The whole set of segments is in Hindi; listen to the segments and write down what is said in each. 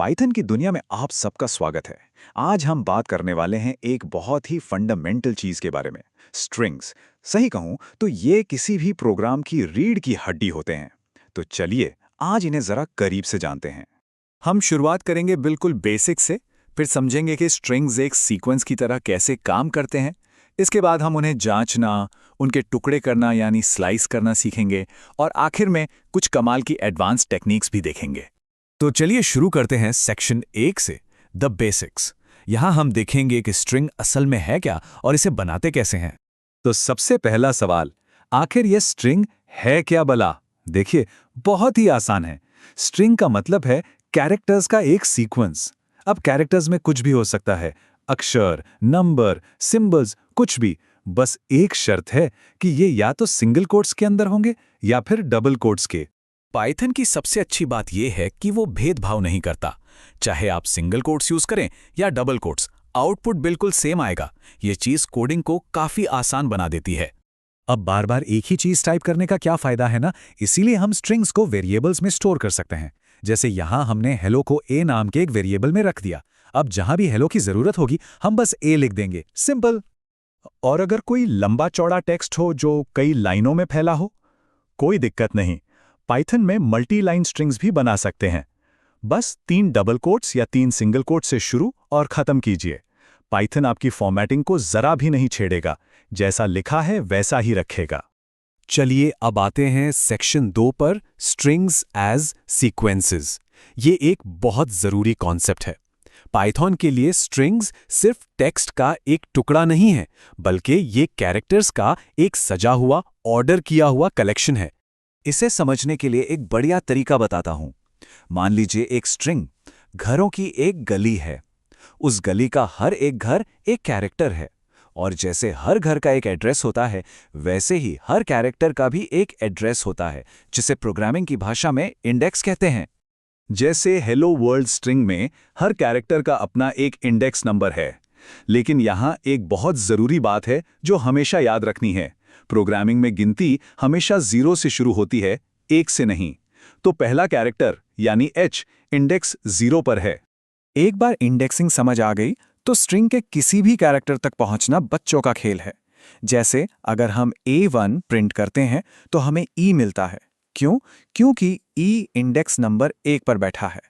पाइथन की दुनिया में आप सबका स्वागत है। आज हम बात करने वाले हैं एक बहुत ही फंडामेंटल चीज के बारे में, स्ट्रिंग्स। सही कहूं तो ये किसी भी प्रोग्राम की रीढ़ की हड्डी होते हैं। तो चलिए आज इन्हें जरा करीब से जानते हैं। हम शुरुआत करेंगे बिल्कुल बेसिक से, फिर समझेंगे कि स्ट्रिंग्स एक सीक्वेंस की तरह कैसे काम करते हैं। इसके बाद हम उन्हें जांचना, उनके टुकड़े करना यानी स्लाइस करना सीखेंगे और आखिर में कुछ कमाल की एडवांस टेक्निक्स भी देखेंगे। तो चलिए शुरू करते हैं सेक्शन 1 से, द बेसिक्स। यहाँ हम देखेंगे कि स्ट्रिंग असल में है क्या और इसे बनाते कैसे हैं। तो सबसे पहला सवाल, आखिर ये स्ट्रिंग है क्या भला? देखिए, बहुत ही आसान है। स्ट्रिंग का मतलब है कैरेक्टर्स का एक सीक्वेंस। अब कैरेक्टर्स में कुछ भी हो सकता है, अक्षर, नंबर, सिंबल्स, कुछ भी। बस एक शर्त है कि ये या तो सिंगल कोट्स के अंदर होंगे या फिर डबल कोट्स के। पाइथन की सबसे अच्छी बात यह है कि वो भेदभाव नहीं करता। चाहे आप सिंगल कोट्स यूज करें या डबल कोट्स, आउटपुट बिल्कुल सेम आएगा। ये चीज कोडिंग को काफी आसान बना देती है। अब बार बार एक ही चीज टाइप करने का क्या फायदा है ना, इसीलिए हम स्ट्रिंग्स को वेरिएबल्स में स्टोर कर सकते हैं। जैसे यहां हमने हेलो को ए नाम के एक वेरिएबल में रख दिया। अब जहां भी हेलो की जरूरत होगी हम बस ए लिख देंगे, सिंपल। और अगर कोई लंबा चौड़ा टेक्स्ट हो जो कई लाइनों में फैला हो, कोई दिक्कत नहीं। पाइथन में मल्टी लाइन स्ट्रिंग्स भी बना सकते हैं। बस 3 डबल कोट्स या 3 सिंगल कोट्स से शुरू और खत्म कीजिए। पाइथन आपकी फॉर्मेटिंग को जरा भी नहीं छेड़ेगा, जैसा लिखा है वैसा ही रखेगा। चलिए अब आते हैं सेक्शन 2 पर, स्ट्रिंग्स एज सीक्वेंसेस। ये एक बहुत जरूरी कॉन्सेप्ट है। पाइथन के लिए स्ट्रिंग्स सिर्फ टेक्स्ट का एक टुकड़ा नहीं है, बल्कि ये कैरेक्टर्स का एक सजा हुआ, ऑर्डर किया हुआ कलेक्शन है। इसे समझने के लिए एक बढ़िया तरीका बताता हूं। मान लीजिए एक स्ट्रिंग घरों की एक गली है। उस गली का हर एक घर एक कैरेक्टर है, और जैसे हर घर का एक एड्रेस होता है, वैसे ही हर कैरेक्टर का भी एक एड्रेस होता है, जिसे प्रोग्रामिंग की भाषा में इंडेक्स कहते हैं। जैसे हेलो वर्ल्ड स्ट्रिंग में हर कैरेक्टर का अपना एक इंडेक्स नंबर है। लेकिन यहां एक बहुत जरूरी बात है जो हमेशा याद रखनी है। प्रोग्रामिंग में गिनती हमेशा 0 से शुरू होती है, 1 से नहीं। तो पहला कैरेक्टर यानी h इंडेक्स 0 पर है। एक बार इंडेक्सिंग समझ आ गई तो स्ट्रिंग के किसी भी कैरेक्टर तक पहुंचना बच्चों का खेल है। जैसे अगर हम A1 प्रिंट करते हैं तो हमें E मिलता है। क्यों? क्योंकि E इंडेक्स नंबर 1 पर बैठा है।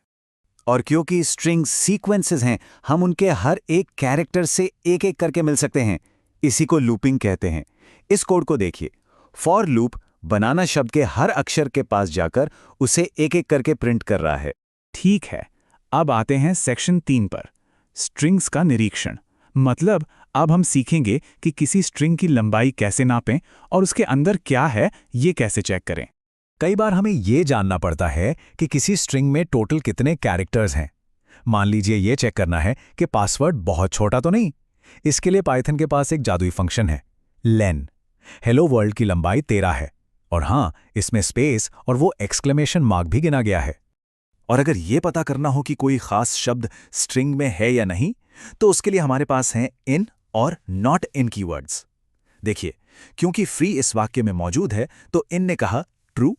और क्योंकि स्ट्रिंग सीक्वेंसेस हैं, हम उनके हर एक कैरेक्टर से एक एक करके मिल सकते हैं। इसी को लूपिंग कहते हैं। इस कोड को देखिए। फॉर लूप बनाना शब्द के हर अक्षर के पास जाकर उसे एक एक करके प्रिंट कर रहा है। ठीक है, अब आते हैं सेक्शन 3 पर, स्ट्रिंग्स का निरीक्षण। मतलब अब हम सीखेंगे कि किसी स्ट्रिंग की लंबाई कैसे नापें और उसके अंदर क्या है ये कैसे चेक करें। कई बार हमें ये जानना पड़ता है कि किसी स्ट्रिंग में टोटल कितने कैरेक्टर्स हैं। मान लीजिए ये चेक करना है कि पासवर्ड बहुत छोटा तो नहीं। इसके लिए पाइथन के पास एक जादुई फंक्शन है, लेन। हेलो वर्ल्ड की लंबाई 13 है, और हां, इसमें स्पेस और वो एक्सक्लेमेशन मार्क भी गिना गया है। और अगर ये पता करना हो कि कोई खास शब्द स्ट्रिंग में है या नहीं, तो उसके लिए हमारे पास हैं इन और नॉट इन कीवर्ड्स। देखिए, क्योंकि फ्री इस वाक्य में मौजूद है तो इन ने कहा ट्रू,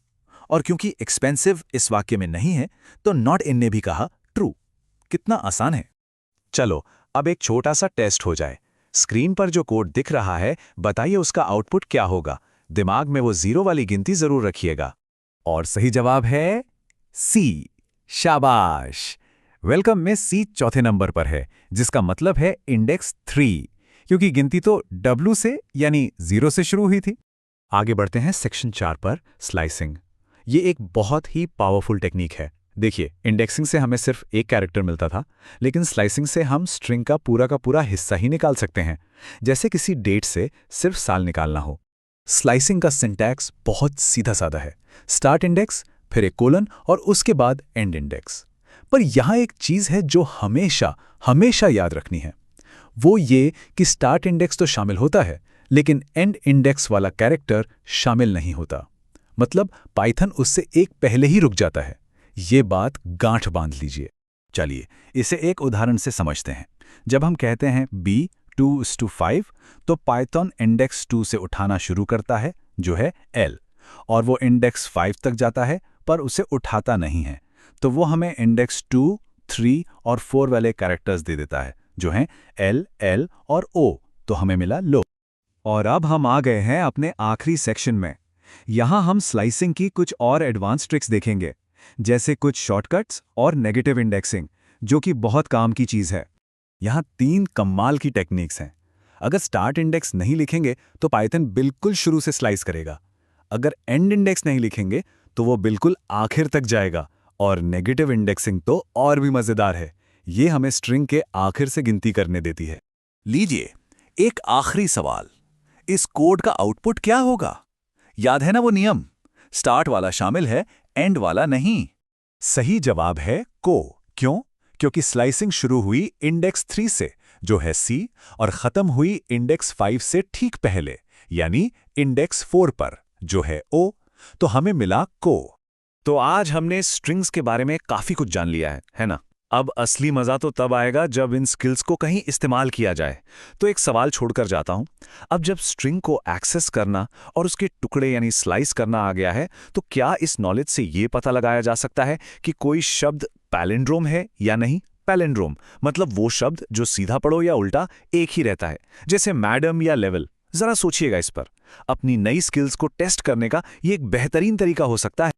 और क्योंकि एक्सपेंसिव इस वाक्य में नहीं है तो नॉट इन ने भी कहा ट्रू। कितना आसान है। चलो अब एक छोटा सा टेस्ट हो जाए। स्क्रीन पर जो कोड दिख रहा है, बताइए उसका आउटपुट क्या होगा। दिमाग में वो 0 वाली गिनती जरूर रखिएगा। और सही जवाब है सी। शाबाश। वेलकम में सी चौथे नंबर पर है, जिसका मतलब है इंडेक्स 3, क्योंकि गिनती तो W से यानी 0 से शुरू हुई थी। आगे बढ़ते हैं सेक्शन 4 पर, स्लाइसिंग। ये एक बहुत ही पावरफुल टेक्निक है। देखिए, इंडेक्सिंग से हमें सिर्फ एक कैरेक्टर मिलता था, लेकिन स्लाइसिंग से हम स्ट्रिंग का पूरा हिस्सा ही निकाल सकते हैं। जैसे किसी डेट से सिर्फ साल निकालना हो। स्लाइसिंग का सिंटैक्स बहुत सीधा साधा है। स्टार्ट इंडेक्स, फिर एक कोलन और उसके बाद एंड इंडेक्स। पर यहां एक चीज है जो हमेशा याद रखनी है। वो ये कि स्टार्ट इंडेक्स तो शामिल होता है, लेकिन एंड इंडेक्स वाला कैरेक्टर शामिल नहीं होता। मतलब पाइथन उससे एक पहले ही रुक जाता है। ये बात गांठ बांध लीजिए। चलिए इसे एक उदाहरण से समझते हैं। जब हम कहते हैं B2:5, तो पाइथन इंडेक्स 2 से उठाना शुरू करता है, जो है L, और वो इंडेक्स 5 तक जाता है पर उसे उठाता नहीं है। तो वो हमें इंडेक्स 2, 3 और 4 वाले कैरेक्टर्स दे देता है, जो हैं L, L और O। तो हमें मिला लो। और अब हम आ गए हैं अपने आखिरी सेक्शन में। यहाँ हम स्लाइसिंग की कुछ और एडवांस ट्रिक्स देखेंगे, जैसे कुछ शॉर्टकट्स और नेगेटिव इंडेक्सिंग, जो कि बहुत काम की चीज़ है। यहाँ 3 कमाल की टेक्निक्स हैं। अगर स्टार्ट इंडेक्स नहीं लिखेंगे तो पाइथन बिल्कुल शुरू से स्लाइस करेगा। अगर एंड इंडेक्स नहीं लिखेंगे तो वो बिल्कुल आखिर तक जाएगा। और नेगेटिव इंडेक्सिंग तो और भी मज़ेदार है। ये हमें स्ट्रिंग के आखिर से गिनती करने देती है। लीजिए, एक आखिरी सवाल। इस कोड का आउटपुट क्या होगा? याद है ना वो नियम? स्टार्ट वाला शामिल है, एंड वाला नहीं। सही जवाब है को। क्यों? क्योंकि स्लाइसिंग शुरू हुई इंडेक्स 3 से, जो है C, और ख़त्म हुई इंडेक्स 5 से ठीक पहले, यानी इंडेक्स 4 पर, जो है O। तो हमें मिला को। तो आज हमने स्ट्रिंग्स के बारे में काफ़ी कुछ जान लिया है ना? अब असली मज़ा तो तब आएगा जब इन स्किल्स को कहीं इस्तेमाल किया जाए। तो एक सवाल छोड़कर जाता हूँ। अब जब स्ट्रिंग को एक्सेस करना और उसके टुकड़े यानी स्लाइस करना आ गया है, तो क्या इस नॉलेज से ये पता लगाया जा सकता है कि कोई शब्द पैलिंड्रोम है या नहीं? पैलिंड्रोम मतलब वो शब्द जो सीधा पढ़ो या उल्टा एक ही रहता है, जैसे मैडम या लेवल। जरा सोचिएगा इस पर। अपनी नई स्किल्स को टेस्ट करने का ये एक बेहतरीन तरीका हो सकता है।